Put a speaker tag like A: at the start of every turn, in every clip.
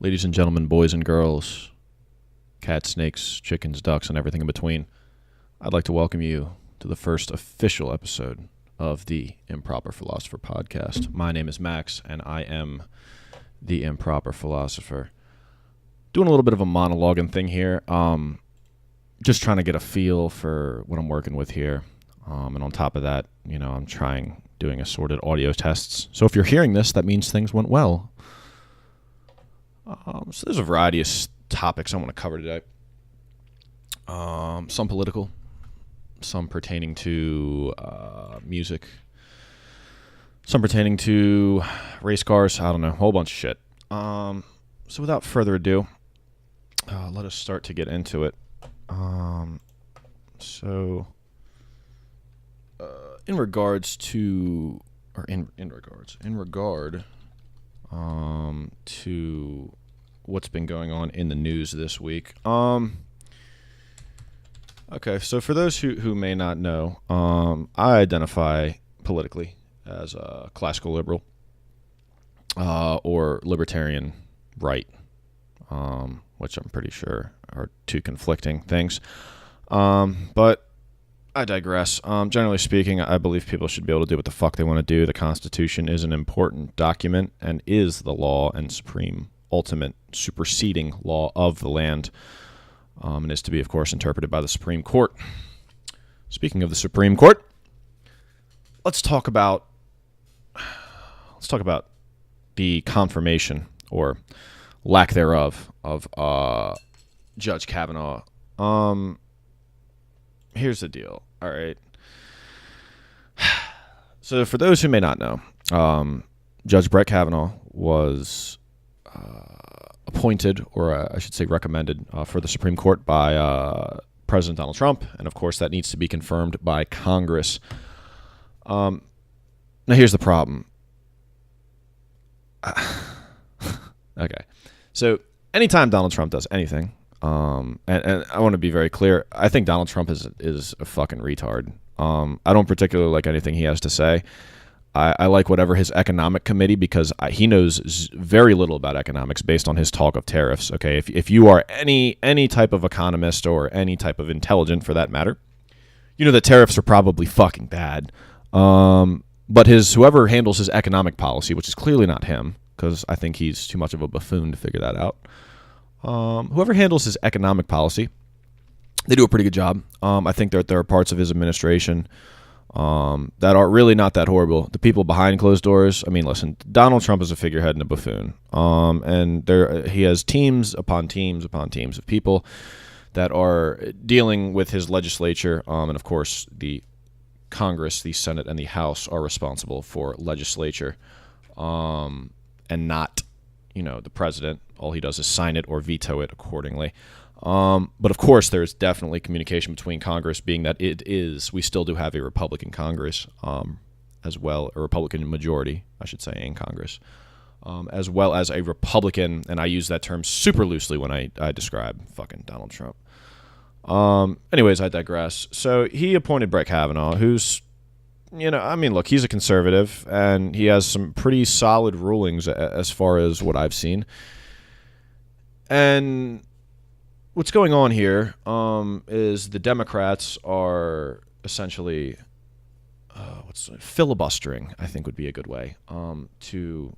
A: Ladies and gentlemen, boys and girls, cats, snakes, chickens, ducks, and everything in between, I'd like to welcome you to the first official episode of the Improper Philosopher podcast. My name is Max, and I am the Improper Philosopher. Doing a little bit of a monologuing thing here, just trying to get a feel for what I'm working with here. And on top of that, I'm doing assorted audio tests. So if you're hearing this, that means things went well. So there's a variety of topics I want to cover today. Some political, some pertaining to music, some pertaining to race cars. I don't know, a whole bunch of shit. So without further ado, let us start to get into it. In regard to what's been going on in the news this week. Okay, so for those who may not know, I identify politically as a classical liberal or libertarian right, which I'm pretty sure are two conflicting things. But I digress. Generally speaking, I believe people should be able to do what the fuck they want to do. The Constitution is an important document and is the law and supreme, ultimate, superseding law of the land, and is to be, of course, interpreted by the Supreme Court. Speaking of the Supreme Court, let's talk about the confirmation or lack thereof of Judge Kavanaugh. Here's the deal. All right. So for those who may not know, Judge Brett Kavanaugh was appointed, or I should say recommended, for the Supreme Court by President Donald Trump. And, of course, that needs to be confirmed by Congress. Now, here's the problem. Okay. So anytime Donald Trump does anything, and I want to be very clear, I think Donald Trump is a fucking retard. I don't particularly like anything he has to say. I like whatever his economic committee, because he knows very little about economics based on his talk of tariffs. Okay, if you are any type of economist or any type of intelligent for that matter, you know that tariffs are probably fucking bad. But whoever handles his economic policy, which is clearly not him, because I think he's too much of a buffoon to figure that out. Whoever handles his economic policy, they do a pretty good job. I think that there are parts of his administration that are really not that horrible. The people behind closed doors, I mean, listen, Donald Trump is a figurehead and a buffoon. And he has teams upon teams upon teams of people that are dealing with his legislature. And, of course, the Congress, the Senate, and the House are responsible for legislature, and not the president. All he does is sign it or veto it accordingly. But of course, there's definitely communication between Congress, being that we still do have a Republican Congress, as well, a Republican majority, I should say, in Congress, as well as a Republican, and I use that term super loosely when I describe fucking Donald Trump. Anyways, I digress. So he appointed Brett Kavanaugh, who's, look, he's a conservative, and he has some pretty solid rulings as far as what I've seen. And what's going on here is the Democrats are essentially filibustering, I think would be a good way, to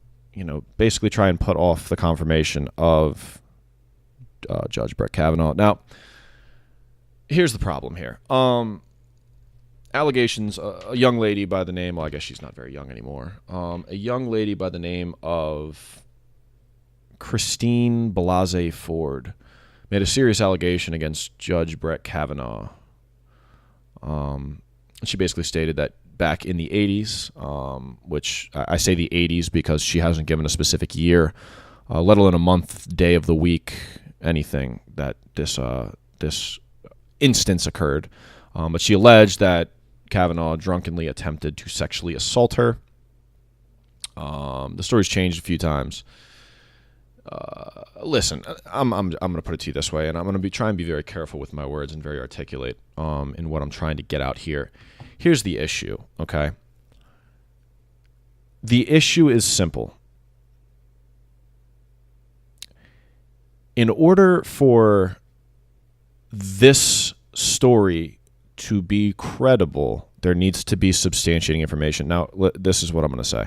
A: basically try and put off the confirmation of Judge Brett Kavanaugh. Now, here's the problem here. Allegations, a young lady by the name, well, I guess she's not very young anymore, a young lady by the name of Christine Blasey Ford made a serious allegation against Judge Brett Kavanaugh. She basically stated that back in the 80s, which I say the 80s because she hasn't given a specific year, let alone a month, day of the week, anything, that this instance occurred. But she alleged that Kavanaugh drunkenly attempted to sexually assault her. The story's changed a few times. Listen, I'm going to put it to you this way, and I'm going to try and be very careful with my words and very articulate in what I'm trying to get out here. Here's the issue, okay? The issue is simple. in order for this story to be credible, there needs to be substantiating information. Now, this is what I'm going to say.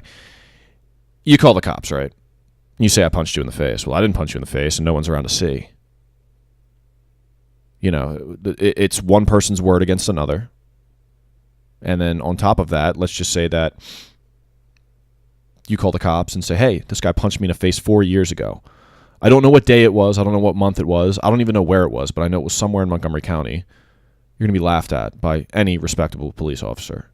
A: You call the cops, right? You say, I punched you in the face. Well, I didn't punch you in the face, and no one's around to see. You know, it's one person's word against another. And then on top of that, let's just say that you call the cops and say, hey, this guy punched me in the face 4 years ago. I don't know what day it was. I don't know what month it was. I don't even know where it was, but I know it was somewhere in Montgomery County. You're going to be laughed at by any respectable police officer.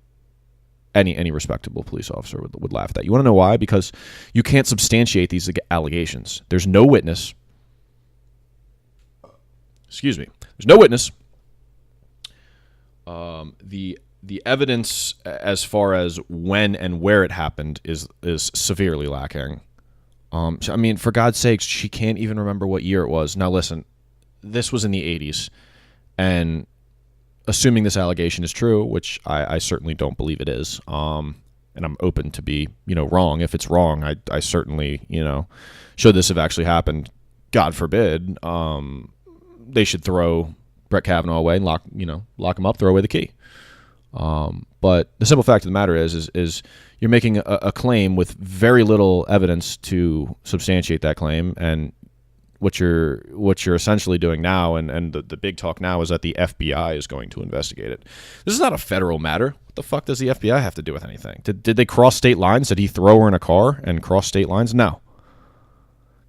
A: Any respectable police officer would laugh at that. You want to know why? Because you can't substantiate these allegations. There's no witness. Excuse me. There's no witness. The evidence as far as when and where it happened is severely lacking. I mean, for God's sakes, she can't even remember what year it was. Now, listen, this was in the 80s, and assuming this allegation is true, which I certainly don't believe it is, and I'm open to be, wrong. If it's wrong, I certainly, should this have actually happened, God forbid, they should throw Brett Kavanaugh away and lock him up, throw away the key. But the simple fact of the matter is you're making a claim with very little evidence to substantiate that claim, and what you're essentially doing now, and the big talk now is that the FBI is going to investigate it. This is not a federal matter. What the fuck does the FBI have to do with anything? Did they cross state lines? Did he throw her in a car and cross state lines? No.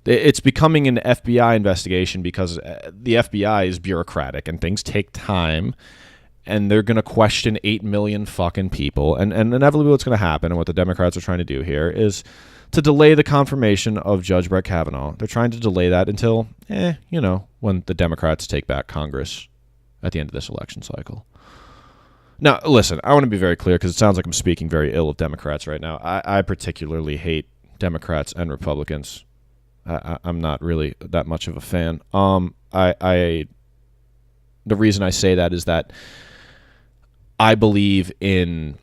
A: It's becoming an FBI investigation because the FBI is bureaucratic and things take time, and they're going to question 8 million fucking people. And inevitably what's going to happen, and what the Democrats are trying to do here, is to delay the confirmation of Judge Brett Kavanaugh. They're trying to delay that until, when the Democrats take back Congress at the end of this election cycle. Now, listen, I want to be very clear because it sounds like I'm speaking very ill of Democrats right now. I particularly hate Democrats and Republicans. I'm not really that much of a fan. The reason I say that is that I believe in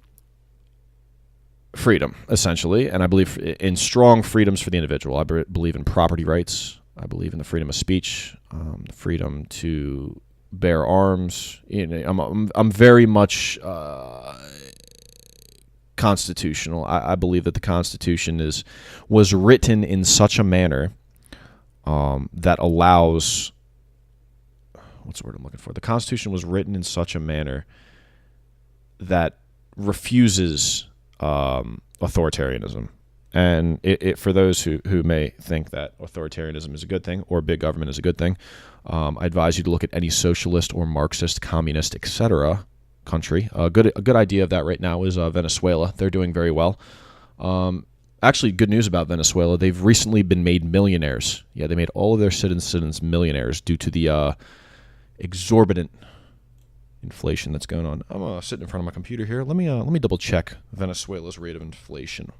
A: freedom, essentially, and I believe in strong freedoms for the individual. I believe in property rights. I believe in the freedom of speech, the freedom to bear arms. I'm very much constitutional. I believe that the Constitution was written in such a manner that allows. What's the word I'm looking for? The Constitution was written in such a manner that refuses authoritarianism. And for those who may think that authoritarianism is a good thing or big government is a good thing, I advise you to look at any socialist or Marxist, communist, etc. country. A good idea of that right now is Venezuela. They're doing very well. Actually, good news about Venezuela. They've recently been made millionaires. Yeah, they made all of their citizens millionaires due to the exorbitant inflation that's going on. I'm sitting in front of my computer here. Let me double check Venezuela's rate of inflation,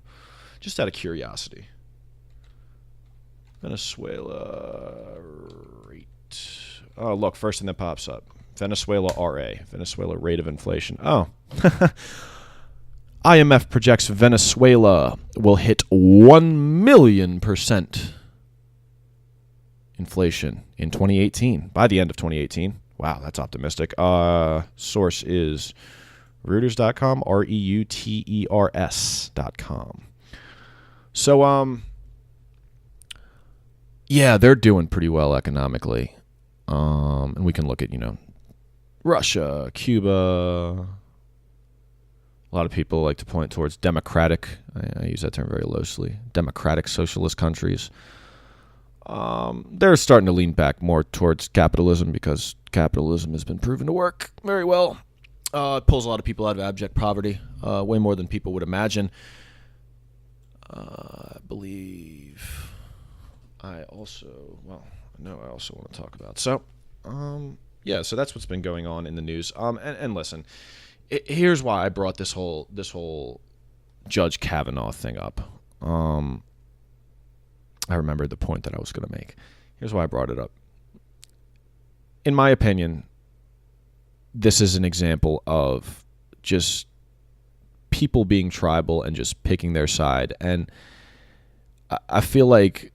A: just out of curiosity. Venezuela rate. Oh, look, first thing that pops up. Venezuela RA. Venezuela rate of inflation. Oh. IMF projects Venezuela will hit 1,000,000% inflation in 2018, by the end of 2018. Wow, that's optimistic. Source is Reuters.com, Reuters.com. So, yeah, they're doing pretty well economically. And we can look at, Russia, Cuba. A lot of people like to point towards democratic, I use that term very loosely, democratic socialist countries. They're starting to lean back more towards capitalism because capitalism has been proven to work very well. It pulls a lot of people out of abject poverty, way more than people would imagine. I believe I also want to talk about. So, yeah, so that's what's been going on in the news. And listen, here's why I brought this whole Judge Kavanaugh thing up. I remembered the point that I was going to make. Here's why I brought it up. In my opinion, this is an example of just people being tribal and just picking their side. And I feel like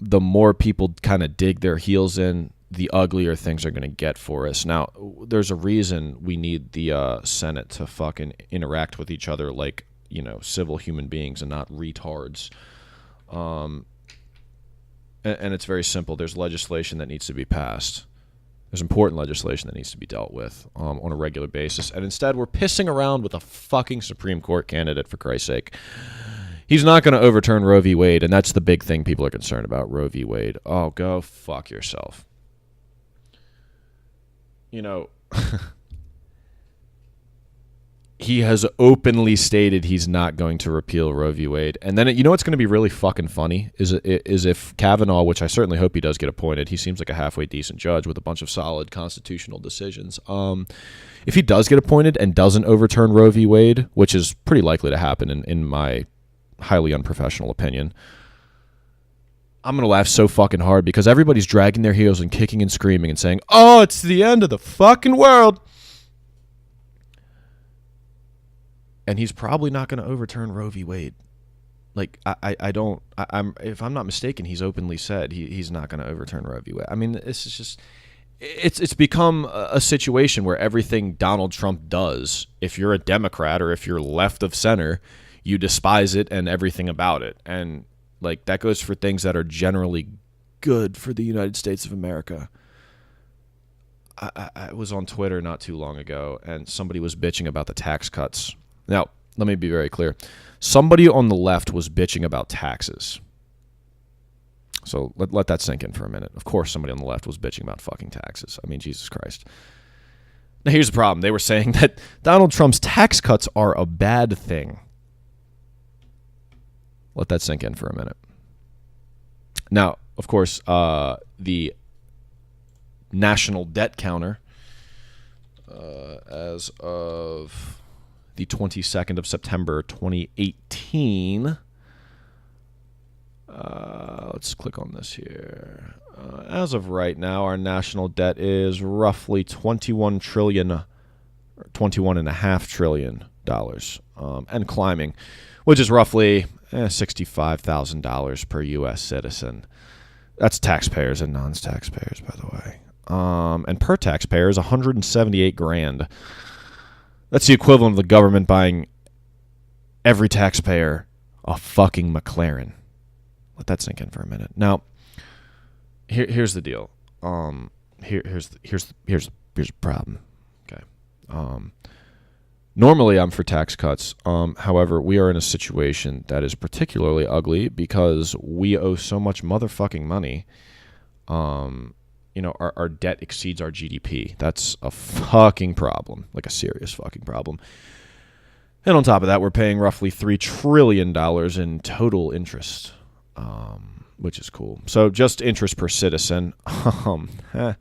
A: the more people kind of dig their heels in, the uglier things are going to get for us. Now, there's a reason we need the Senate to fucking interact with each other like, civil human beings and not retards. And it's very simple. There's legislation that needs to be passed. There's important legislation that needs to be dealt with on a regular basis. And instead, we're pissing around with a fucking Supreme Court candidate, for Christ's sake. He's not going to overturn Roe v. Wade, and that's the big thing people are concerned about, Roe v. Wade. Oh, go fuck yourself. He has openly stated he's not going to repeal Roe v. Wade. And then, what's going to be really fucking funny is if Kavanaugh, which I certainly hope he does get appointed, he seems like a halfway decent judge with a bunch of solid constitutional decisions. If he does get appointed and doesn't overturn Roe v. Wade, which is pretty likely to happen in my highly unprofessional opinion, I'm going to laugh so fucking hard because everybody's dragging their heels and kicking and screaming and saying, oh, it's the end of the fucking world. And he's probably not going to overturn Roe v. Wade. Like, if I'm not mistaken, he's openly said he's not going to overturn Roe v. Wade. I mean, this is just, it's become a situation where everything Donald Trump does, if you're a Democrat or if you're left of center, you despise it and everything about it. And like that goes for things that are generally good for the United States of America. I was on Twitter not too long ago and somebody was bitching about the tax cuts. Now, let me be very clear. Somebody on the left was bitching about taxes. So let that sink in for a minute. Of course, somebody on the left was bitching about fucking taxes. I mean, Jesus Christ. Now, here's the problem. They were saying that Donald Trump's tax cuts are a bad thing. Let that sink in for a minute. Now, of course, the national debt counter, as of the 22nd of September, 2018. Let's click on this here. As of right now, our national debt is roughly $21.5 trillion, and climbing, which is roughly $65,000 per U.S. citizen. That's taxpayers and non-taxpayers, by the way. And per taxpayer is $178,000. That's the equivalent of the government buying every taxpayer a fucking McLaren. Let that sink in for a minute. Now, here's the deal. Here's the problem. Okay. Normally, I'm for tax cuts. However, we are in a situation that is particularly ugly because we owe so much motherfucking money. Our debt exceeds our GDP. That's a fucking problem, like a serious fucking problem. And on top of that, we're paying roughly $3 trillion in total interest, which is cool. So just interest per citizen, it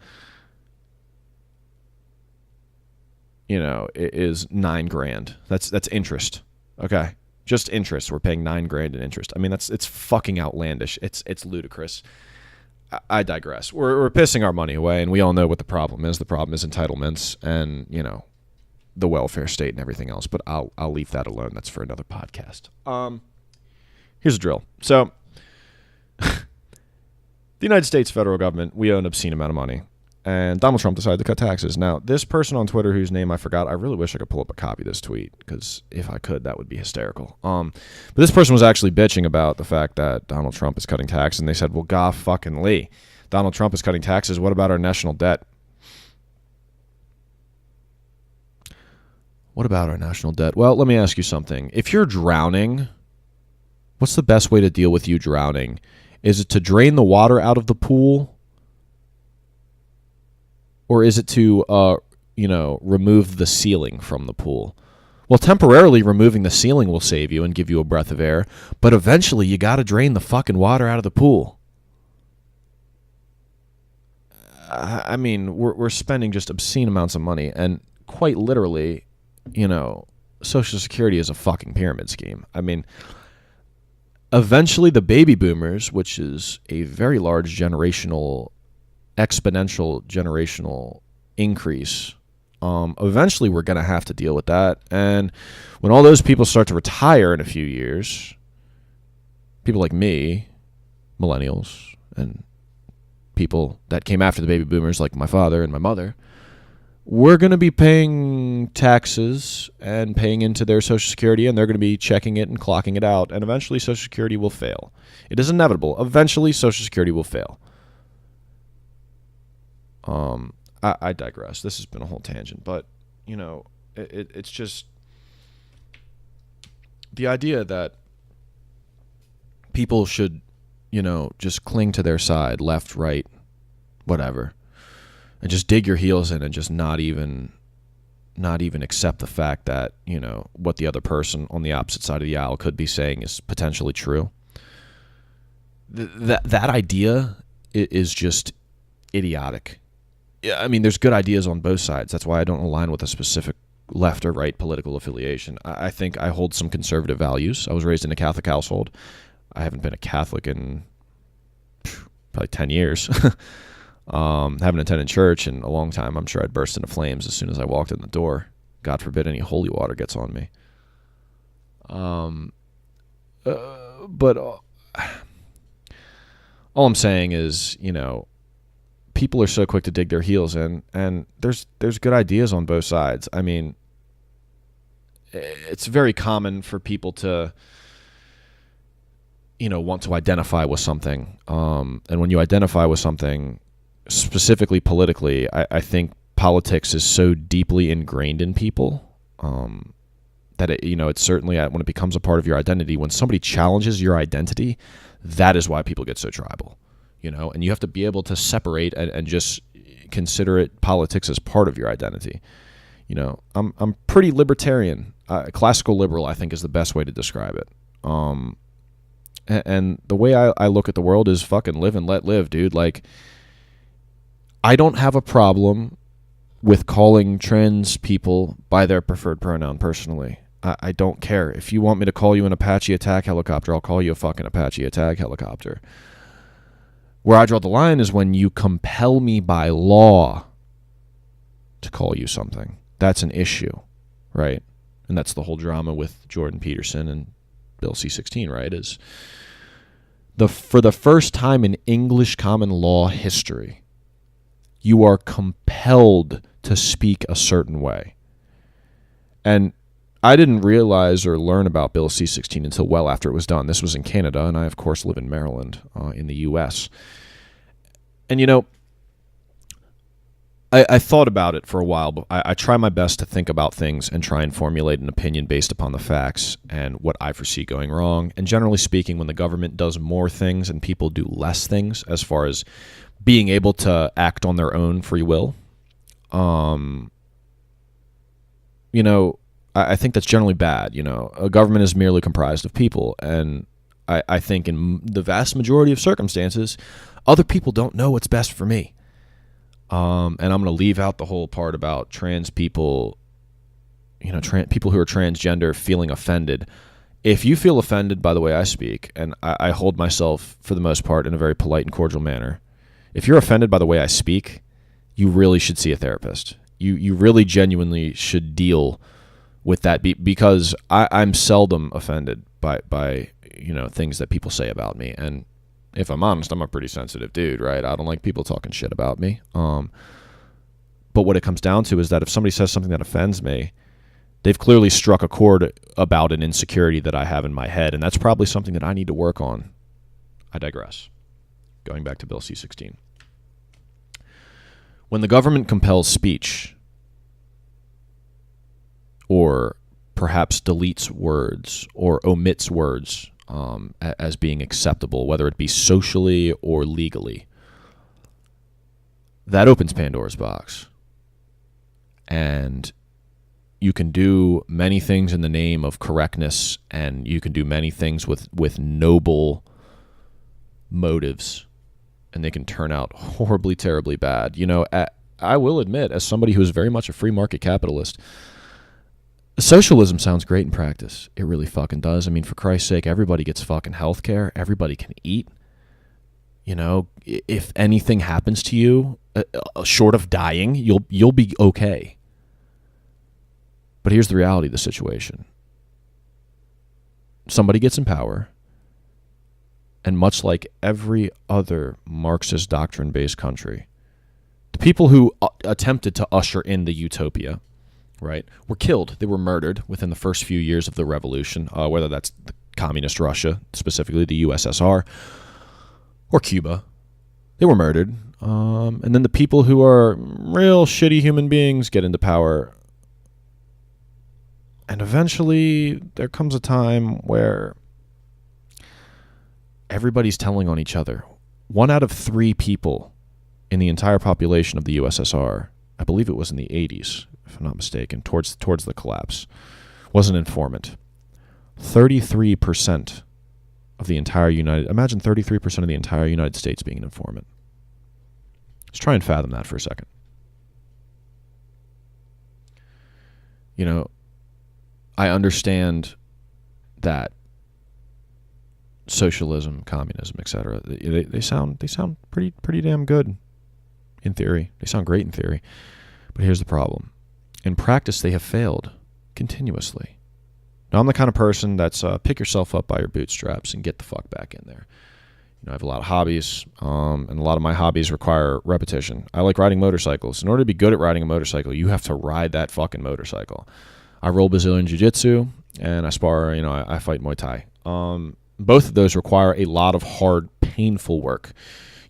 A: is $9,000. That's interest. Okay, just interest. We're paying $9,000 in interest. I mean, it's fucking outlandish. It's ludicrous. I digress. We're pissing our money away, and we all know what the problem is. The problem is entitlements and, the welfare state and everything else. But I'll leave that alone. That's for another podcast. Here's a drill. So, the United States federal government, we owe an obscene amount of money. And Donald Trump decided to cut taxes. Now, this person on Twitter whose name I forgot, I really wish I could pull up a copy of this tweet, because if I could, that would be hysterical. But this person was actually bitching about the fact that Donald Trump is cutting taxes, and they said, well, God fucking Lee, Donald Trump is cutting taxes. What about our national debt? What about our national debt? Well, let me ask you something. If you're drowning, what's the best way to deal with you drowning? Is it to drain the water out of the pool? Or is it to, remove the ceiling from the pool? Well, temporarily removing the ceiling will save you and give you a breath of air, but eventually you got to drain the fucking water out of the pool. I mean, we're spending just obscene amounts of money, and quite literally, Social Security is a fucking pyramid scheme. I mean, eventually the baby boomers, which is a very large exponential generational increase, eventually we're going to have to deal with that. And when all those people start to retire in a few years, people like me, millennials, and people that came after the baby boomers, like my father and my mother, we're going to be paying taxes and paying into their Social Security, and they're going to be checking it and clocking it out, and eventually Social Security will fail. It is inevitable. Eventually Social Security will fail. I digress. This has been a whole tangent, but, you know, it's just the idea that people should, you know, just cling to their side, left, right, whatever, and just dig your heels in and just not even accept the fact that, you know, what the other person on the opposite side of the aisle could be saying is potentially true. That idea is just idiotic. Yeah, I mean, there's good ideas on both sides. That's why I don't align with a specific left or right political affiliation. I think I hold some conservative values. I was raised in a Catholic household. I haven't been a Catholic in probably 10 years. Haven't attended church in a long time. I'm sure I'd burst into flames as soon as I walked in the door. God forbid any holy water gets on me. But all I'm saying is, you know, people are so quick to dig their heels in, and there's good ideas on both sides. I mean, it's very common for people to, you know, want to identify with something. And when you identify with something, specifically politically, I think politics is so deeply ingrained in people that it, you know, it's certainly when it becomes a part of your identity. When somebody challenges your identity, that is why people get so tribal. You know, and you have to be able to separate and just consider it politics as part of your identity. You know, I'm pretty libertarian. Classical liberal, I think, is the best way to describe it. And the way I look at the world is fucking live and let live, dude. Like, I don't have a problem with calling trans people by their preferred pronoun personally. I don't care. If you want me to call you an Apache attack helicopter, I'll call you a fucking Apache attack helicopter. Where I draw the line is when you compel me by law to call you something. That's an issue, right? And that's the whole drama with Jordan Peterson and Bill C-16, right? Is for the first time in English common law history, you are compelled to speak a certain way. And I didn't realize or learn about Bill C-16 until well after it was done. This was in Canada, and I, of course, live in Maryland in the U.S. And, you know, I thought about it for a while, but I try my best to think about things and try and formulate an opinion based upon the facts and what I foresee going wrong. And generally speaking, when the government does more things and people do less things as far as being able to act on their own free will, you know, I think that's generally bad. You know, a government is merely comprised of people, and I think in the vast majority of circumstances, other people don't know what's best for me. And I'm going to leave out the whole part about trans people, you know, people who are transgender feeling offended. If you feel offended by the way I speak, and I hold myself, for the most part, in a very polite and cordial manner, if you're offended by the way I speak, you really should see a therapist. You really genuinely should deal with that, because I'm seldom offended by you know, things that people say about me. And if I'm honest, I'm a pretty sensitive dude, right? I don't like people talking shit about me. But what it comes down to is that if somebody says something that offends me, they've clearly struck a chord about an insecurity that I have in my head, and that's probably something that I need to work on. I digress. Going back to Bill C-16. When the government compels speech, or perhaps deletes words or omits words as being acceptable, whether it be socially or legally, that opens Pandora's box. And you can do many things in the name of correctness, and you can do many things with noble motives, and they can turn out horribly, terribly bad. You know, I will admit, as somebody who is very much a free market capitalist, socialism sounds great in practice. It really fucking does. I mean, for Christ's sake, everybody gets fucking health care. Everybody can eat. You know, if anything happens to you, short of dying, you'll be okay. But here's the reality of the situation. Somebody gets in power. And much like every other Marxist doctrine-based country, the people who attempted to usher in the utopia, right, were killed. They were murdered within the first few years of the revolution, whether that's the communist Russia, specifically the USSR, or Cuba. They were murdered. And then the people who are real shitty human beings get into power. And eventually there comes a time where everybody's telling on each other. 1 out of 3 people in the entire population of the USSR, I believe it was in the 80s, if I'm not mistaken, towards the collapse, was an informant. 33% of the entire imagine 33% of the entire United States being an informant. Let's try and fathom that for a second. You know, I understand that socialism, communism, etc. They sound pretty damn good in theory. They sound great in theory. But here's the problem. In practice, they have failed continuously. Now, I'm the kind of person that's pick yourself up by your bootstraps and get the fuck back in there. You know, I have a lot of hobbies, and a lot of my hobbies require repetition. I like riding motorcycles. In order to be good at riding a motorcycle, you have to ride that fucking motorcycle. I roll Brazilian Jiu-Jitsu, and I spar, I fight Muay Thai. Both of those require a lot of hard, painful work.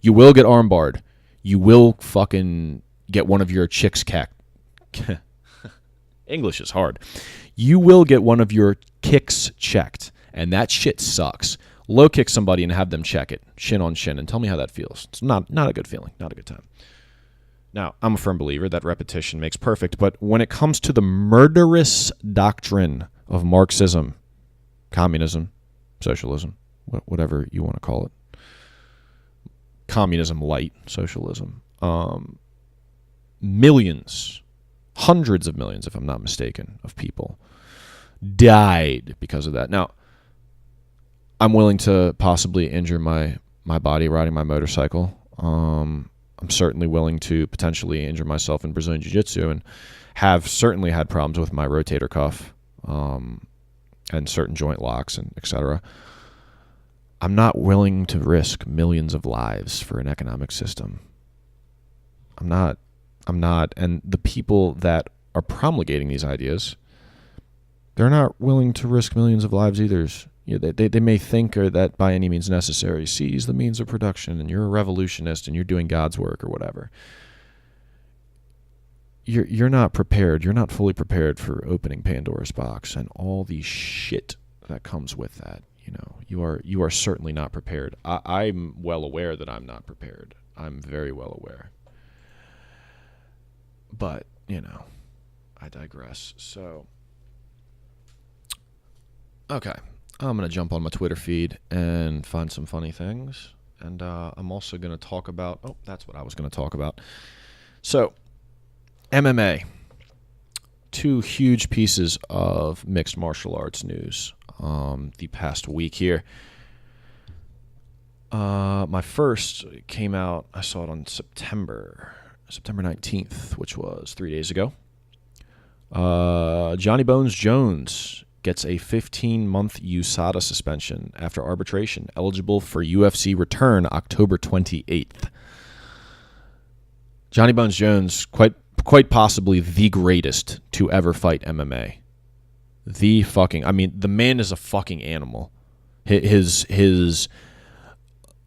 A: You will get armbarred. You will fucking get one of your chicks cacked. English is hard. You will get one of your kicks checked, and that shit sucks. Low kick somebody and have them check it, shin on shin, and tell me how that feels. It's not a good feeling, not a good time. Now, I'm a firm believer that repetition makes perfect, but when it comes to the murderous doctrine of Marxism, communism, socialism, whatever you want to call it, communism light, socialism, millions, hundreds of millions, if I'm not mistaken, of people died because of that. Now, I'm willing to possibly injure my body riding my motorcycle. I'm certainly willing to potentially injure myself in Brazilian Jiu-Jitsu, and have certainly had problems with my rotator cuff and certain joint locks and etc. I'm not willing to risk millions of lives for an economic system. I'm not. And the people that are promulgating these ideas, they're not willing to risk millions of lives either. They may think that by any means necessary, seize the means of production, and you're a revolutionist and you're doing God's work or whatever. You're not prepared. You're not fully prepared for opening Pandora's box and all the shit that comes with that. You are certainly not prepared. I'm well aware that I'm not prepared. I'm very well aware. But, I digress. So, okay. I'm going to jump on my Twitter feed and find some funny things. And I'm also going to talk about... Oh, that's what I was going to talk about. So, MMA. 2 huge pieces of mixed martial arts news the past week here. My first came out, I saw it on September 19th, which was 3 days ago. Jonny Bones Jones gets a 15-month USADA suspension after arbitration, eligible for UFC return October 28th. Jonny Bones Jones, quite possibly the greatest to ever fight MMA. The man is a fucking animal.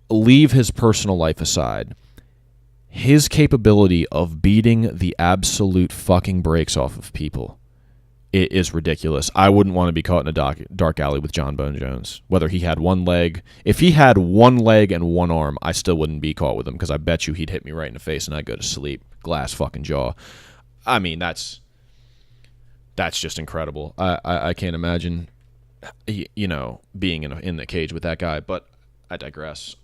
A: Leave his personal life aside. His capability of beating the absolute fucking brakes off of people, it is ridiculous. I wouldn't want to be caught in a dark alley with Jonny Bones Jones. Whether he had one leg. If he had one leg and one arm, I still wouldn't be caught with him, because I bet you he'd hit me right in the face and I'd go to sleep. Glass fucking jaw. I mean, that's just incredible. I can't imagine, being in the cage with that guy, but I digress.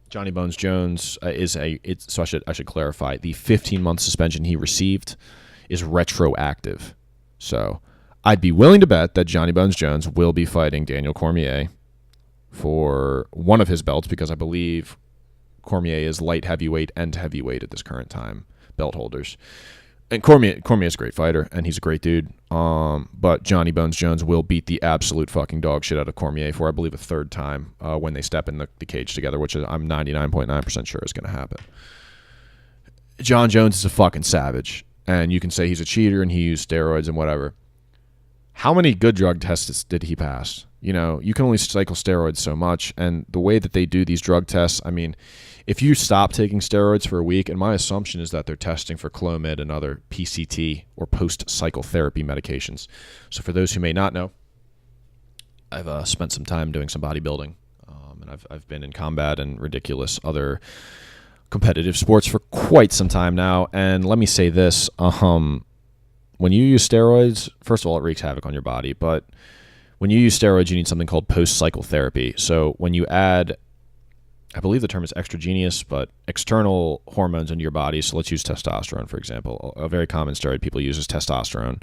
A: Jonny Bones Jones so I should clarify, the 15-month suspension he received is retroactive. So I'd be willing to bet that Jonny Bones Jones will be fighting Daniel Cormier for one of his belts, because I believe Cormier is light heavyweight and heavyweight at this current time, belt holders. And Cormier's a great fighter, and he's a great dude. But Jonny Bones Jones will beat the absolute fucking dog shit out of Cormier for, I believe, a third time when they step in the cage together, which I'm 99.9% sure is going to happen. Jon Jones is a fucking savage, and you can say he's a cheater and he used steroids and whatever. How many good drug tests did he pass? You know, you can only cycle steroids so much, and the way that they do these drug tests, I mean, if you stop taking steroids for a week, and my assumption is that they're testing for Clomid and other PCT or post-psychotherapy medications. So for those who may not know, I've spent some time doing some bodybuilding, and I've been in combat and ridiculous other competitive sports for quite some time now. And let me say this, when you use steroids, first of all, it wreaks havoc on your body, but when you use steroids, you need something called post-psychotherapy. So when you add, I believe the term is extraneous, but external hormones into your body, so let's use testosterone, for example. A very common steroid people use is testosterone.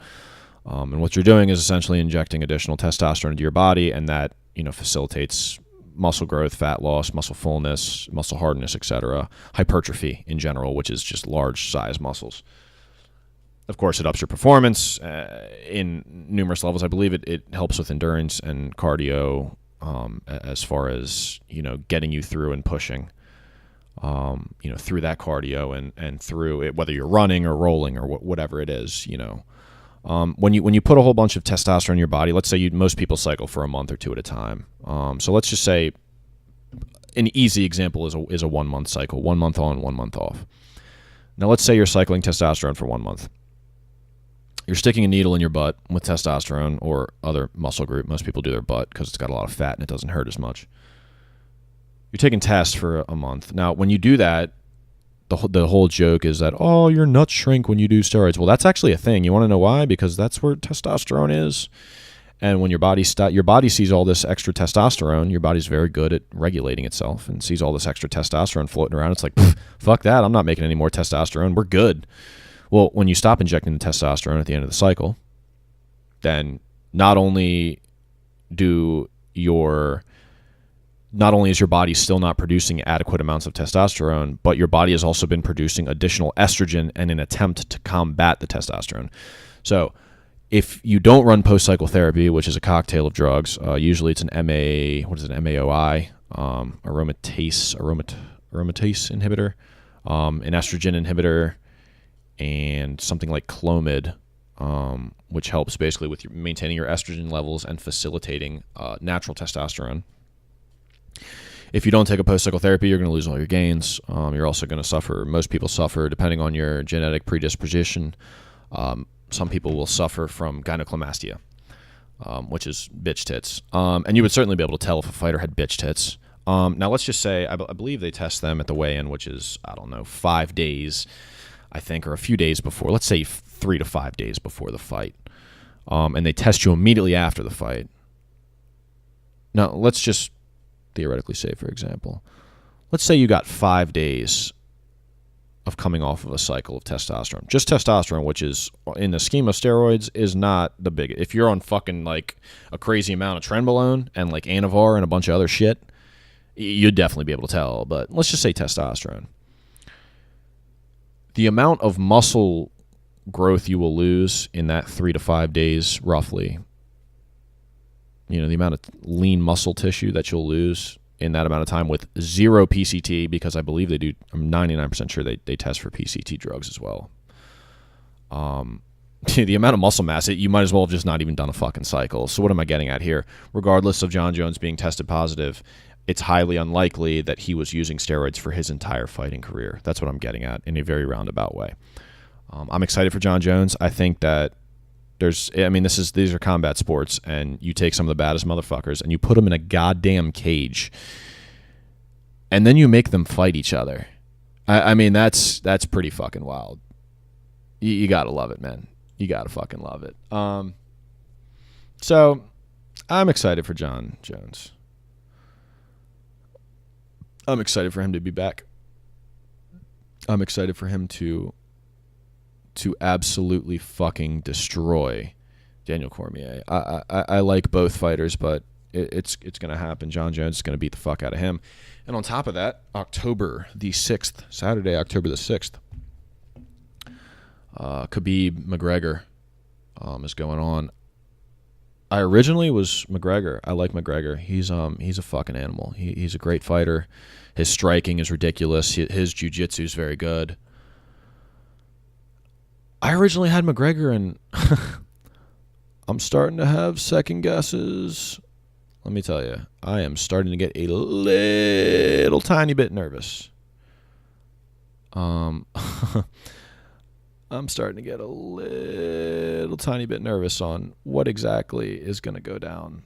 A: And what you're doing is essentially injecting additional testosterone into your body, and that, you know, facilitates muscle growth, fat loss, muscle fullness, muscle hardness, etc., hypertrophy in general, which is just large size muscles. Of course, it ups your performance in numerous levels. I believe it helps with endurance and cardio, as far as, you know, getting you through and pushing, you know, through that cardio and through it, whether you're running or rolling or whatever it is, you know. When you put a whole bunch of testosterone in your body, let's say most people cycle for a month or two at a time. So let's just say an easy example is a 1 month cycle, 1 month on, 1 month off. Now let's say you're cycling testosterone for 1 month. You're sticking a needle in your butt with testosterone or other muscle group. Most people do their butt because it's got a lot of fat and it doesn't hurt as much. You're taking tests for a month. Now, when you do that, the whole joke is that, oh, your nuts shrink when you do steroids. Well, that's actually a thing. You want to know why? Because that's where testosterone is. And when your body sees all this extra testosterone, your body's very good at regulating itself and sees all this extra testosterone floating around. It's like, fuck that. I'm not making any more testosterone. We're good. Well, when you stop injecting the testosterone at the end of the cycle, then not only is your body still not producing adequate amounts of testosterone, but your body has also been producing additional estrogen in an attempt to combat the testosterone. So if you don't run post-psychotherapy, which is a cocktail of drugs, usually it's an MAOI, aromatase inhibitor, an estrogen inhibitor, and something like Clomid, which helps basically with maintaining your estrogen levels and facilitating natural testosterone. If you don't take a post-psychotherapy, you're going to lose all your gains. You're also going to suffer. Most people suffer, depending on your genetic predisposition. Some people will suffer from gynecomastia, which is bitch tits. And you would certainly be able to tell if a fighter had bitch tits. Now, let's just say, I believe they test them at the weigh-in, which is, 5 days, I think, or a few days before. Let's say 3 to 5 days before the fight. And they test you immediately after the fight. Now, let's just theoretically say, for example, let's say you got 5 days of coming off of a cycle of testosterone. Just testosterone, which is, in the scheme of steroids, is not the big. If you're on fucking like a crazy amount of trenbolone and like Anavar and a bunch of other shit, you'd definitely be able to tell. But let's just say testosterone. The amount of muscle growth you will lose in that 3 to 5 days, roughly, you know, the amount of lean muscle tissue that you'll lose in that amount of time with zero PCT, because I believe they do, I'm 99% sure they test for PCT drugs as well. The amount of muscle mass, you might as well have just not even done a fucking cycle. So what am I getting at here? Regardless of Jon Jones being tested positive, it's highly unlikely that he was using steroids for his entire fighting career. That's what I'm getting at in a very roundabout way. I'm excited for Jon Jones. I think that these are combat sports, and you take some of the baddest motherfuckers and you put them in a goddamn cage, and then you make them fight each other. I mean, that's pretty fucking wild. You gotta love it, man. You gotta fucking love it. So I'm excited for Jon Jones. I'm excited for him to be back. I'm excited for him to absolutely fucking destroy Daniel Cormier. I like both fighters, but it's going to happen. Jon Jones is going to beat the fuck out of him. And on top of that, Saturday, October the 6th, Khabib McGregor is going on. I originally was McGregor. I like McGregor. He's a fucking animal. He's a great fighter. His striking is ridiculous. His jiu-jitsu is very good. I originally had McGregor, and I'm starting to have second guesses. Let me tell you, I am starting to get a little tiny bit nervous. I'm starting to get a little tiny bit nervous on what exactly is going to go down.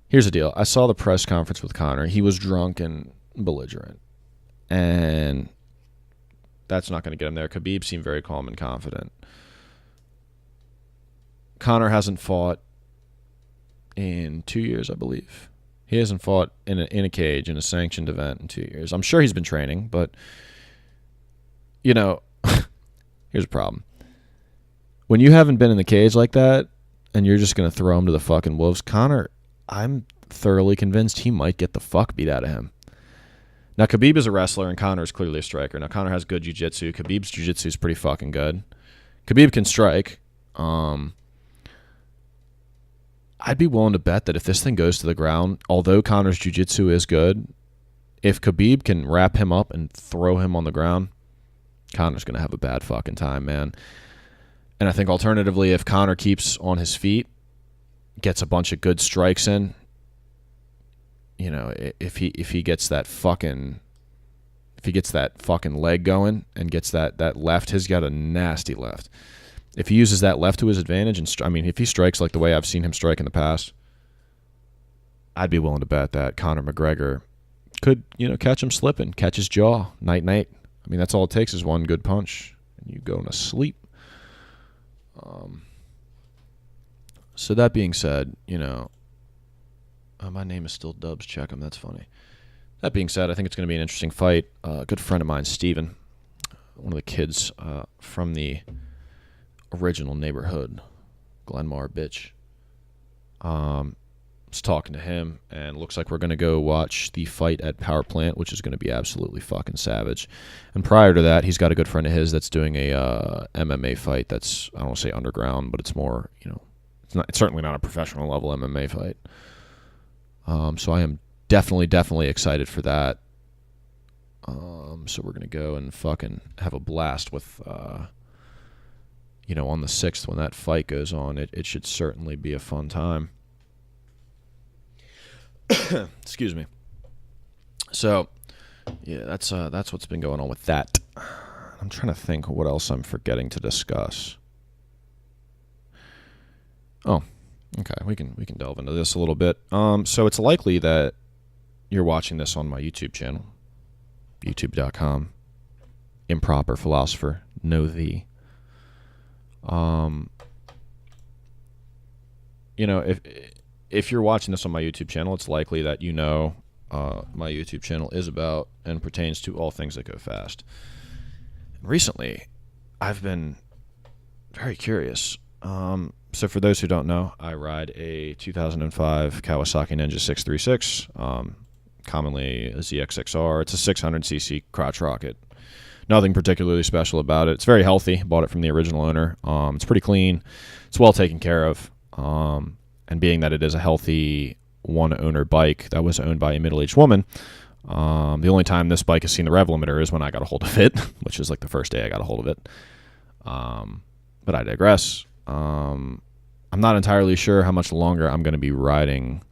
A: Here's the deal. I saw the press conference with Conor. He was drunk and belligerent, and that's not going to get him there. Khabib seemed very calm and confident. Conor hasn't fought in 2 years, I believe. He hasn't fought in a cage, in a sanctioned event in 2 years. I'm sure he's been training, but, here's a problem. When you haven't been in the cage like that, and you're just going to throw him to the fucking wolves, Conor, I'm thoroughly convinced he might get the fuck beat out of him. Now, Khabib is a wrestler, and Conor is clearly a striker. Now, Conor has good jiu-jitsu. Khabib's jiu-jitsu is pretty fucking good. Khabib can strike. I'd be willing to bet that if this thing goes to the ground, although Conor's jiu-jitsu is good, if Khabib can wrap him up and throw him on the ground, Conor's going to have a bad fucking time, man. And I think alternatively, if Conor keeps on his feet, gets a bunch of good strikes in, if he gets that fucking leg going and gets that left, he's got a nasty left. If he uses that left to his advantage, if he strikes like the way I've seen him strike in the past, I'd be willing to bet that Conor McGregor could, catch him slipping, catch his jaw, night. That's all it takes is one good punch, and you go to sleep. So that being said, my name is still Dubs. Check him. That's funny. That being said, I think it's going to be an interesting fight. A good friend of mine, Steven, one of the kids from the original neighborhood, Glenmar bitch. Was talking to him, and looks like we're going to go watch the fight at Power Plant, which is going to be absolutely fucking savage. And prior to that, he's got a good friend of his that's doing a MMA fight that's, I don't want to say underground, but it's more, it's certainly not a professional level MMA fight. So I am definitely excited for that. So we're going to go and fucking have a blast with, on the 6th when that fight goes on. It should certainly be a fun time. Excuse me. So, yeah, that's what's been going on with that. I'm trying to think what else I'm forgetting to discuss. Oh, okay. We can delve into this a little bit. So it's likely that you're watching this on my YouTube channel, youtube.com. Improper Philosopher. Know thee. If you're watching this on my YouTube channel, it's likely that my YouTube channel is about and pertains to all things that go fast. Recently, I've been very curious. So for those who don't know, I ride a 2005 Kawasaki Ninja 636, commonly a ZX-XR. It's a 600cc crotch rocket. Nothing particularly special about it. It's very healthy. Bought it from the original owner. It's pretty clean. It's well taken care of. And being that it is a healthy one-owner bike that was owned by a middle-aged woman, the only time this bike has seen the rev limiter is when I got a hold of it, which is like the first day I got a hold of it. But I digress. I'm not entirely sure how much longer I'm going to be riding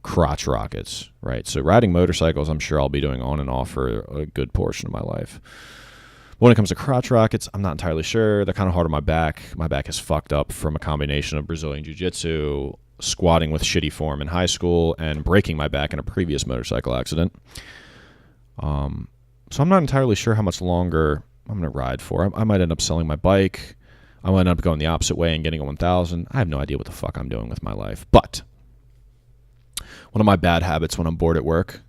A: crotch rockets, right? So riding motorcycles, I'm sure I'll be doing on and off for a good portion of my life. When it comes to crotch rockets, I'm not entirely sure. They're kind of hard on my back. My back is fucked up from a combination of Brazilian Jiu-Jitsu, squatting with shitty form in high school, and breaking my back in a previous motorcycle accident. So I'm not entirely sure how much longer I'm going to ride for. I might end up selling my bike. I might end up going the opposite way and getting a 1000. I have no idea what the fuck I'm doing with my life. But one of my bad habits when I'm bored at work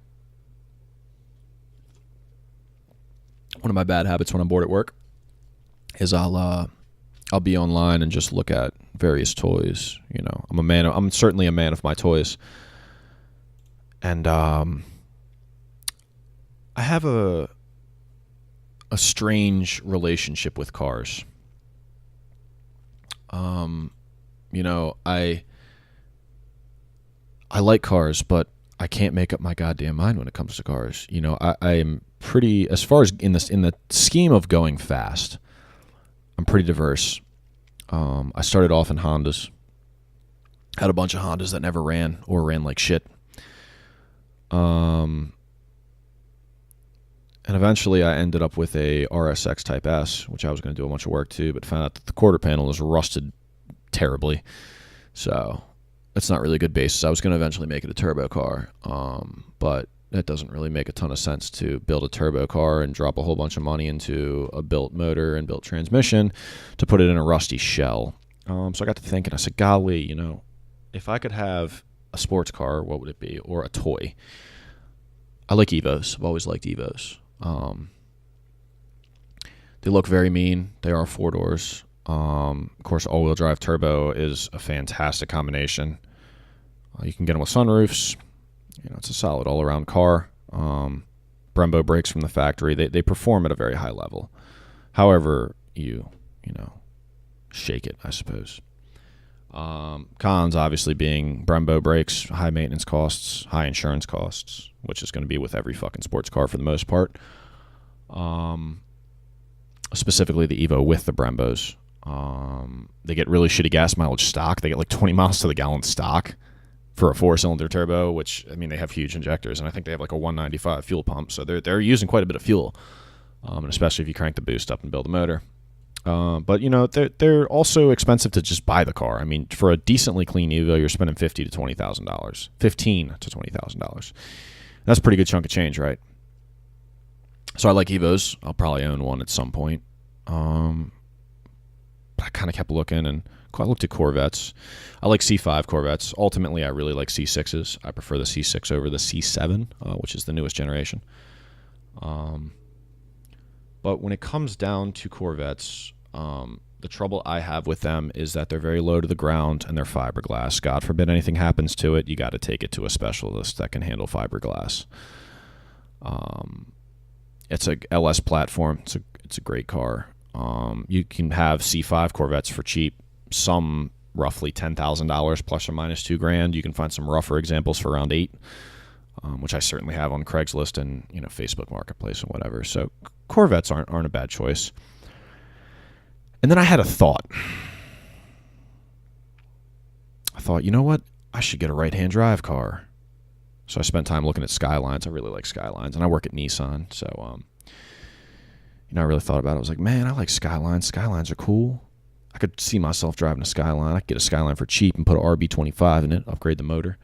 A: is I'll be online and just look at various toys. I'm certainly a man of my toys. And I have a strange relationship with cars. You know, I like cars, but I can't make up my goddamn mind when it comes to cars. You know, I am pretty, as far as in the scheme of going fast, I'm pretty diverse. I started off in Hondas. Had a bunch of Hondas that never ran or ran like shit. And eventually I ended up with a RSX Type S, which I was going to do a bunch of work to, but found out that the quarter panel is rusted terribly. So it's not really a good basis. I was going to eventually make it a turbo car, but that doesn't really make a ton of sense to build a turbo car and drop a whole bunch of money into a built motor and built transmission to put it in a rusty shell. So I got to thinking, I said, golly, you know, if I could have a sports car, what would it be? Or a toy? I like Evos. I've always liked Evos. They look very mean. They are 4 doors. Of course, all-wheel drive turbo is a fantastic combination. You can get them with sunroofs. You know, it's a solid all-around car. Brembo brakes from the factory. They perform at a very high level. However, you know, shake it, I suppose. Cons obviously being Brembo brakes, high maintenance costs, high insurance costs, which is going to be with every fucking sports car for the most part. Specifically the Evo with the Brembos. They get really shitty gas mileage stock. They get like 20 miles to the gallon stock for a 4-cylinder turbo, which, I mean, they have huge injectors, and I think they have like a 195 fuel pump, so they're using quite a bit of fuel, and especially if you crank the boost up and build a motor. But you know, they're also expensive to just buy the car. I mean, for a decently clean Evo, you're spending $15,000 to $20,000. That's a pretty good chunk of change, right? So I like Evos. I'll probably own one at some point. But I kind of kept looking, and I looked at Corvettes. I like C5 Corvettes. Ultimately, I really like C6s. I prefer the C6 over the C7, which is the newest generation. But when it comes down to Corvettes, the trouble I have with them is that they're very low to the ground and they're fiberglass. God forbid anything happens to it, you got to take it to a specialist that can handle fiberglass. It's a LS platform. It's a great car. You can have C5 Corvettes for cheap. Some roughly $10,000 plus or minus $2,000. You can find some rougher examples for around $8,000. Which I certainly have on Craigslist and, you know, Facebook Marketplace and whatever. So Corvettes aren't a bad choice. And then I had a thought. I thought, you know what? I should get a right-hand drive car. So I spent time looking at Skylines. I really like Skylines, and I work at Nissan. So, you know, I really thought about it. I was like, man, I like Skylines. Skylines are cool. I could see myself driving a Skyline. I could get a Skyline for cheap and put an RB25 in it, upgrade the motor.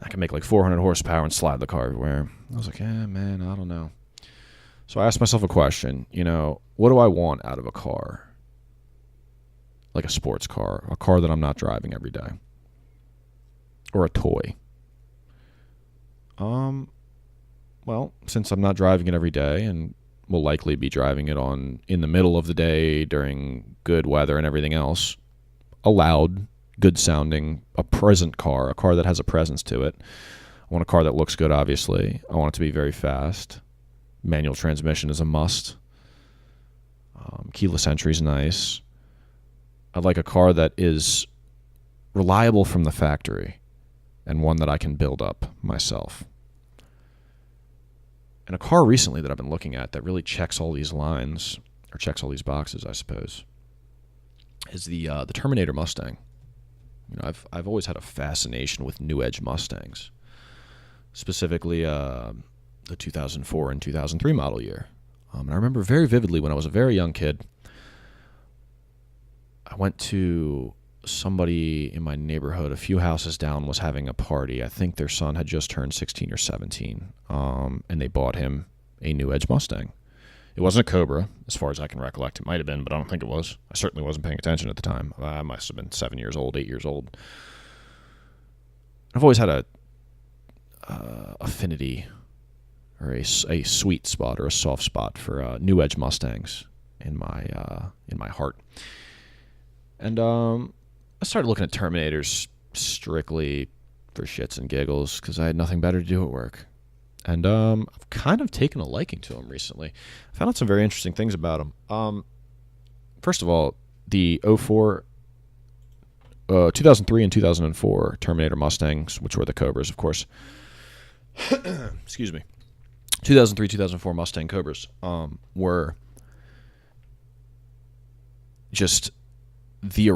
A: I can make like 400 horsepower and slide the car everywhere. I was like, man, I don't know. So I asked myself a question, you know, what do I want out of a car? Like a sports car, a car that I'm not driving every day. Or a toy. Well, since I'm not driving it every day and will likely be driving it in the middle of the day during good weather and everything else, a loud, good sounding, a present car, a car that has a presence to it. I want a car that looks good, obviously. I want it to be very fast. Manual transmission is a must. Keyless entry is nice. I'd like a car that is reliable from the factory and one that I can build up myself. And a car recently that I've been looking at that really checks all these lines, or checks all these boxes, I suppose, is the Terminator Mustang. You know, I've always had a fascination with new edge Mustangs, specifically the 2004 and 2003 model year. And I remember very vividly when I was a very young kid, I went to somebody in my neighborhood, a few houses down, was having a party. I think their son had just turned 16 or 17, and they bought him a new edge Mustang. It wasn't a Cobra, as far as I can recollect. It might have been, but I don't think it was. I certainly wasn't paying attention at the time. I must have been 7 years old, 8 years old. I've always had a affinity or a sweet spot or a soft spot for new edge Mustangs in my heart. And I started looking at Terminators strictly for shits and giggles because I had nothing better to do at work. and I've kind of taken a liking to them recently. I found out some very interesting things about them. First of all, the 2003 and 2004 Terminator Mustangs, which were the Cobras, of course. Excuse me. 2003, 2004 Mustang Cobras were just the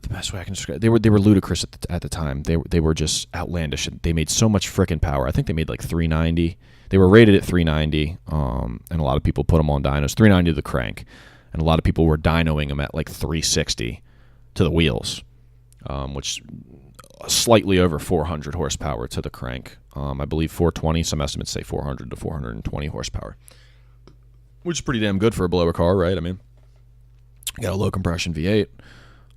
A: best way I can describe it. They were ludicrous at the time. They were just outlandish. They made so much frickin' power. I think they made like 390. They were rated at 390, and a lot of people put them on dynos. 390 to the crank, and a lot of people were dynoing them at like 360 to the wheels, which slightly over 400 horsepower to the crank. I believe 420. Some estimates say 400 to 420 horsepower, which is pretty damn good for a blower car, right? I mean, you got a low compression V8.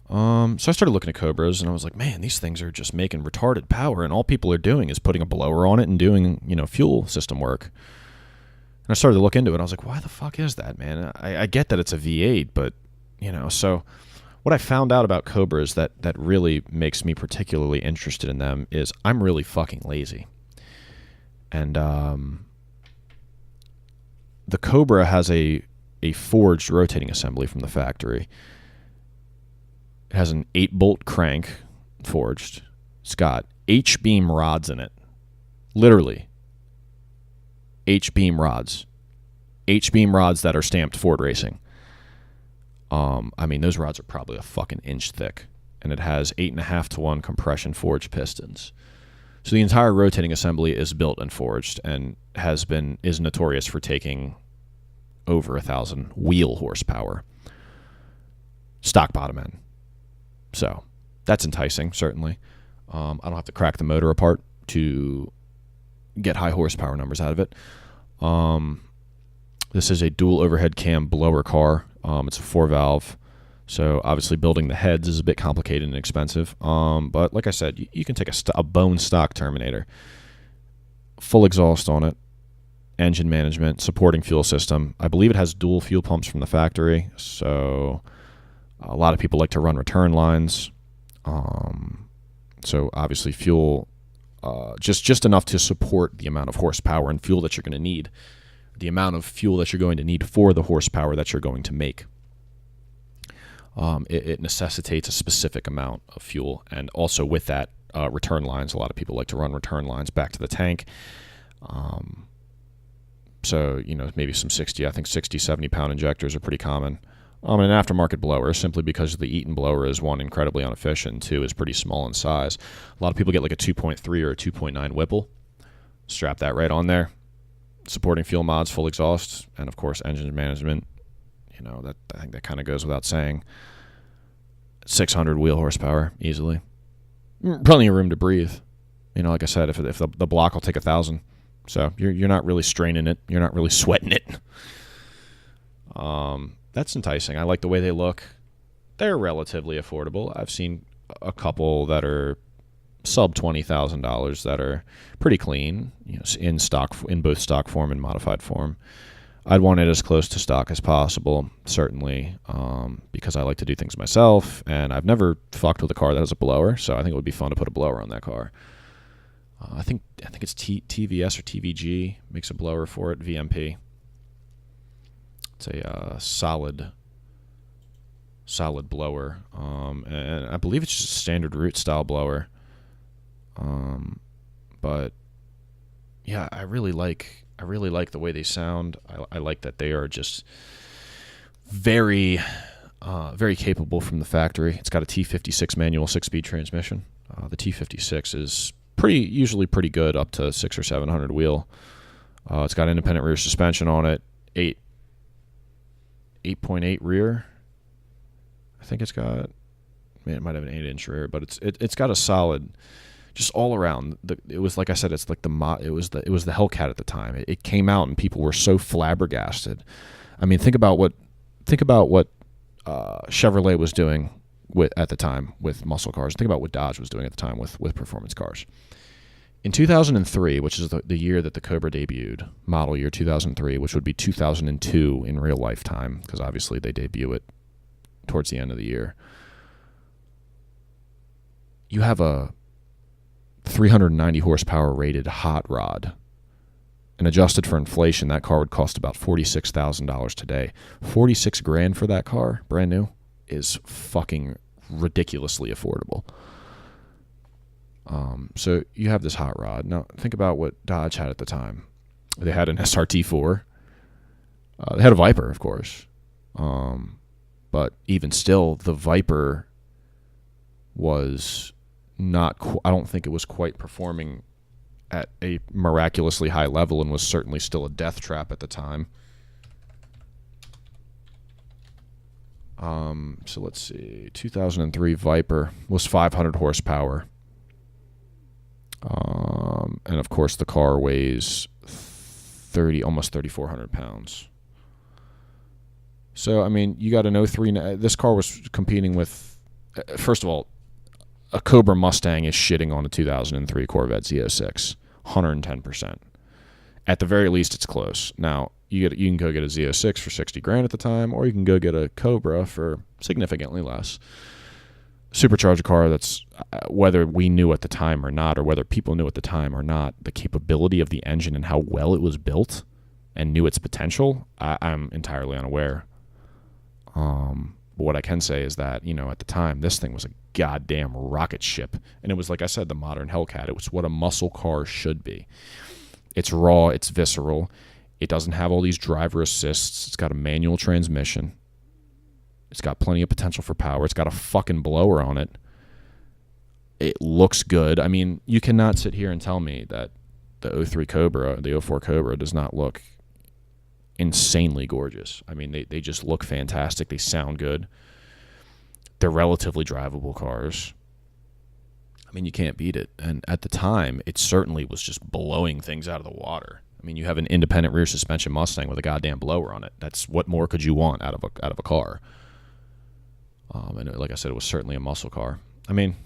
A: So I started looking at Cobras, and I was like, man, these things are just making retarded power, and all people are doing is putting a blower on it and doing, fuel system work. And I started to look into it. I was like, why the fuck is that, man? I get that it's a V8, but, so what I found out about Cobras that really makes me particularly interested in them is I'm really fucking lazy. And the Cobra has a forged rotating assembly from the factory. It has an 8-bolt crank forged. It's got H-beam rods in it. Literally. H-beam rods. H-beam rods that are stamped Ford Racing. Those rods are probably a fucking inch thick. And it has 8.5 to 1 compression forged pistons. So the entire rotating assembly is built and forged and is notorious for taking over 1,000 wheel horsepower. Stock bottom end. So that's enticing, certainly. I don't have to crack the motor apart to get high horsepower numbers out of it. This is a dual overhead cam blower car. It's a 4-valve. So obviously building the heads is a bit complicated and expensive. But like I said, you can take a bone stock Terminator, full exhaust on it, engine management, supporting fuel system. I believe it has dual fuel pumps from the factory. So a lot of people like to run return lines. So obviously fuel, just enough to support the amount of horsepower and fuel that you're going to need, the amount of fuel that you're going to need for the horsepower that you're going to make. It necessitates a specific amount of fuel, and also with that, return lines. A lot of people like to run return lines back to the tank. So, maybe some 60, 70 pound injectors are pretty common. An aftermarket blower, simply because the Eaton blower is, one, incredibly inefficient, two, is pretty small in size. A lot of people get like a 2.3 or a 2.9 Whipple. Strap that right on there. Supporting fuel mods, full exhaust, and of course engine management. That I think that kind of goes without saying. 600 wheel horsepower easily. Plenty of room to breathe. Like I said, if the block will take 1,000, so you're not really straining it. You're not really sweating it. That's enticing. I like the way they look. They're relatively affordable. I've seen a couple that are sub $20,000 that are pretty clean, in both stock form and modified form. I'd want it as close to stock as possible, certainly, because I like to do things myself, and I've never fucked with a car that has a blower, so I think it would be fun to put a blower on that car. I think it's TVS or TVG makes a blower for it, VMP. It's a solid blower, and I believe it's just a standard root style blower. But yeah, I really like the way they sound. I like that they are just very capable from the factory. It's got a T56 manual 6-speed transmission. The T56 is usually pretty good up to 600 or 700 wheel. It's got independent rear suspension on it, 8.8 rear. I think it's got, it might have an 8-inch rear, but it's got a solid, just all around. It was, like I said, it's like it was the Hellcat at the time. It came out and people were so flabbergasted. I mean, think about what Chevrolet was doing at the time with muscle cars. Think about what Dodge was doing at the time with performance cars. In 2003, which is the year that the Cobra debuted, model year 2003, which would be 2002 in real lifetime, because obviously they debut it towards the end of the year. You have a 390 horsepower rated hot rod and adjusted for inflation, that car would cost about $46,000 today. 46 grand for that car, brand new, is fucking ridiculously affordable. So you have this hot rod. Now think about what Dodge had at the time. They had an SRT4. They had a Viper, of course. But even still, the Viper was not, I don't think it was quite performing at a miraculously high level, and was certainly still a death trap at the time. So let's see, 2003 Viper was 500 horsepower. And of course the car weighs almost 3,400 pounds. So, I mean, you got an 03, this car was competing with, first of all, a Cobra Mustang is shitting on a 2003 Corvette Z06, 110%. At the very least, it's close. Now, you can go get a Z06 for 60 grand at the time, or you can go get a Cobra for significantly less. Supercharger car that's, whether we knew at the time or not, or whether people knew at the time or not, the capability of the engine and how well it was built and knew its potential, I'm entirely unaware. But what I can say is that, at the time, this thing was a goddamn rocket ship. And it was, like I said, the modern Hellcat. It was what a muscle car should be. It's raw, it's visceral. It doesn't have all these driver assists. It's got a manual transmission. It's got plenty of potential for power. It's got a fucking blower on it. It looks good. I mean, you cannot sit here and tell me that the 03 Cobra, the 04 Cobra does not look insanely gorgeous. I mean, they just look fantastic. They sound good. They're relatively drivable cars. I mean, you can't beat it. And at the time, it certainly was just blowing things out of the water. I mean, you have an independent rear suspension Mustang with a goddamn blower on it. That's what more could you want out of a car? And like I said, it was certainly a muscle car. I mean,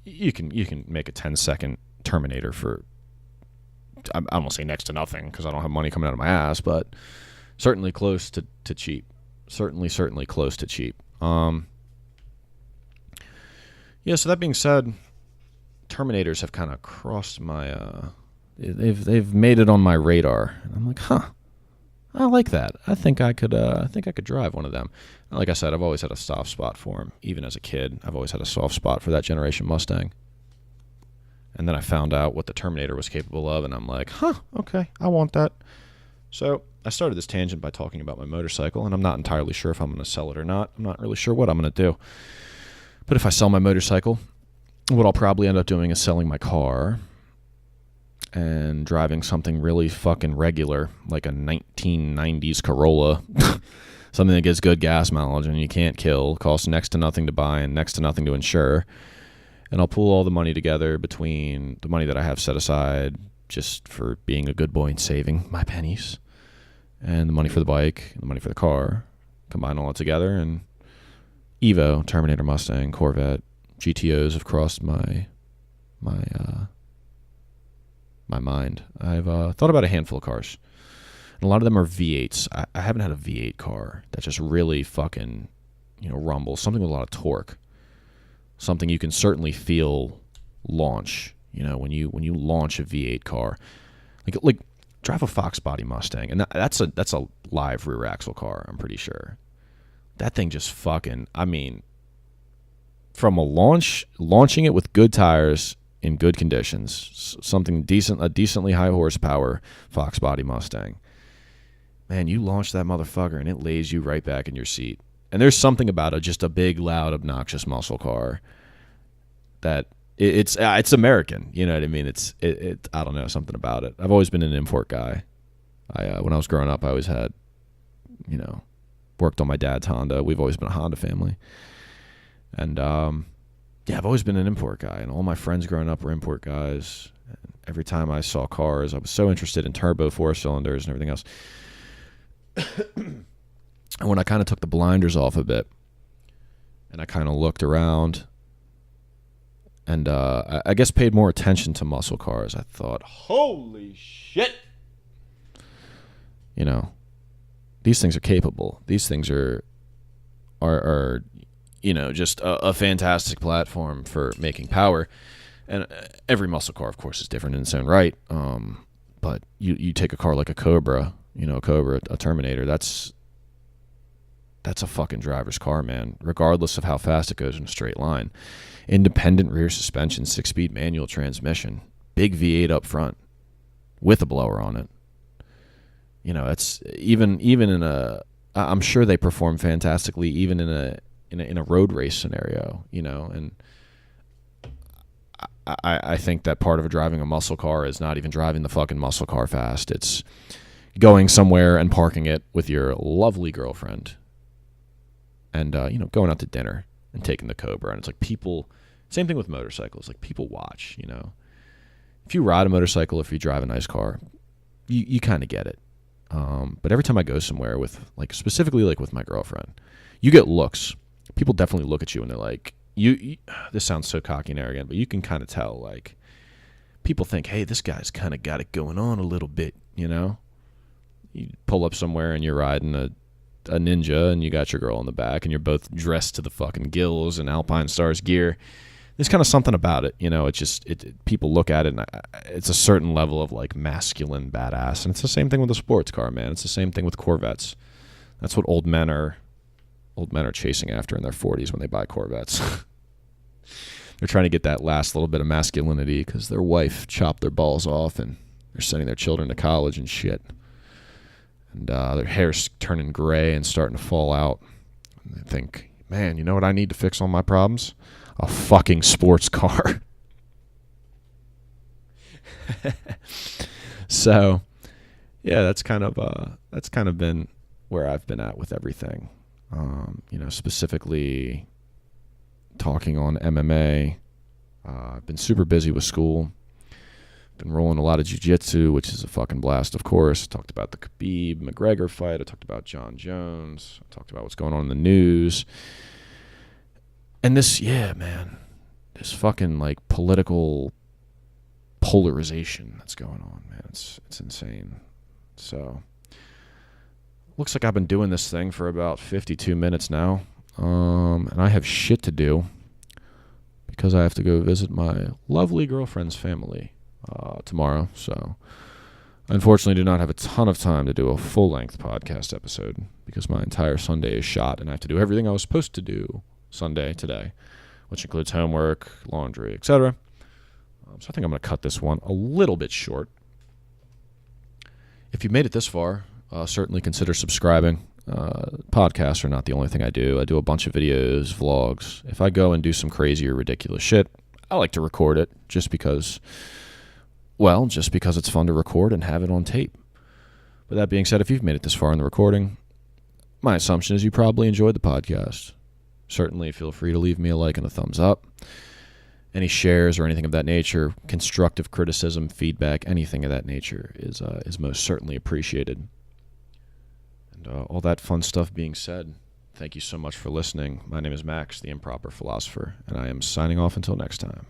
A: you can make a 10-second Terminator for, I won't say next to nothing because I don't have money coming out of my ass, but certainly close to cheap. Certainly close to cheap. Yeah, so that being said, Terminators have kind of crossed my, they've made it on my radar. And I'm like, I like that. I think I could drive one of them. Like I said, I've always had a soft spot for them. Even as a kid, I've always had a soft spot for that generation Mustang. And then I found out what the Terminator was capable of, and I'm like, okay, I want that. So I started this tangent by talking about my motorcycle, and I'm not entirely sure if I'm going to sell it or not. I'm not really sure what I'm going to do. But if I sell my motorcycle, what I'll probably end up doing is selling my car and driving something really fucking regular, like a 1990s Corolla, something that gets good gas mileage and you can't kill, costs next to nothing to buy and next to nothing to insure. And I'll pool all the money together between the money that I have set aside just for being a good boy and saving my pennies, and the money for the bike, and the money for the car, combine all it together, and Evo, Terminator, Mustang, Corvette, GTOs have crossed my mind. I've thought about a handful of cars, and a lot of them are V8s. I haven't had a V8 car that just really fucking, rumbles. Something with a lot of torque. Something you can certainly feel launch. When you launch a V8 car, like drive a Fox body Mustang, and that's a live rear axle car. I'm pretty sure that thing just fucking. I mean, from launching it with good tires in good conditions, something decent, a decently high horsepower Fox body Mustang. Man, you launch that motherfucker and it lays you right back in your seat. And there's something about it, just a big, loud, obnoxious muscle car that it's American. You know what I mean? It's I don't know, something about it. I've always been an import guy. When I was growing up, I always had, worked on my dad's Honda. We've always been a Honda family. And, yeah, I've always been an import guy, and all my friends growing up were import guys. And every time I saw cars, I was so interested in turbo 4-cylinders and everything else. And when I kind of took the blinders off a bit, and I kind of looked around, and I guess paid more attention to muscle cars, I thought, holy shit! These things are capable. These things are just a fantastic platform for making power. And every muscle car, of course, is different in its own right. But you take a car like a Cobra, a Terminator, that's a fucking driver's car, man, regardless of how fast it goes in a straight line. Independent rear suspension, 6-speed manual transmission, big V8 up front with a blower on it. It's even in a, I'm sure they perform fantastically even in a road race scenario, and I think that part of driving a muscle car is not even driving the fucking muscle car fast. It's going somewhere and parking it with your lovely girlfriend and, going out to dinner and taking the Cobra. And it's like people, same thing with motorcycles. Like people watch, if you ride a motorcycle, if you drive a nice car, you kind of get it. But every time I go somewhere with, specifically with my girlfriend, you get looks. People definitely look at you and they're like, you this sounds so cocky and arrogant, but you can kind of tell, people think, hey, this guy's kind of got it going on a little bit, You pull up somewhere and you're riding a Ninja and you got your girl in the back and you're both dressed to the fucking gills in Alpine Stars gear. There's kind of something about it, It's just, people look at it and it's a certain level of, masculine badass. And it's the same thing with a sports car, man. It's the same thing with Corvettes. That's what old men are chasing after in their 40s when they buy Corvettes. They're trying to get that last little bit of masculinity because their wife chopped their balls off and they're sending their children to college and shit. And their hair's turning gray and starting to fall out. And they think, man, you know what I need to fix all my problems? A fucking sports car. So, yeah, that's kind of been where I've been at with everything. Specifically talking on MMA. I've been super busy with school. Been rolling a lot of jiu-jitsu, which is a fucking blast, of course. I talked about the Khabib McGregor fight. I talked about Jon Jones. I talked about what's going on in the news. And this fucking political polarization that's going on, man. It's insane. So, looks like I've been doing this thing for about 52 minutes now. And I have shit to do because I have to go visit my lovely girlfriend's family tomorrow. So, I unfortunately do not have a ton of time to do a full-length podcast episode because my entire Sunday is shot and I have to do everything I was supposed to do Sunday today, which includes homework, laundry, etc. So I think I'm going to cut this one a little bit short. If you made it this far, certainly consider subscribing. Podcasts are not the only thing I do. I do a bunch of videos, vlogs. If I go and do some crazy or ridiculous shit, I like to record it just because it's fun to record and have it on tape. But that being said, if you've made it this far in the recording, my assumption is you probably enjoyed the podcast. Certainly feel free to leave me a like and a thumbs up. Any shares or anything of that nature, constructive criticism, feedback, anything of that nature is most certainly appreciated. And all that fun stuff being said, thank you so much for listening. My name is Max, the Improper Philosopher, and I am signing off until next time.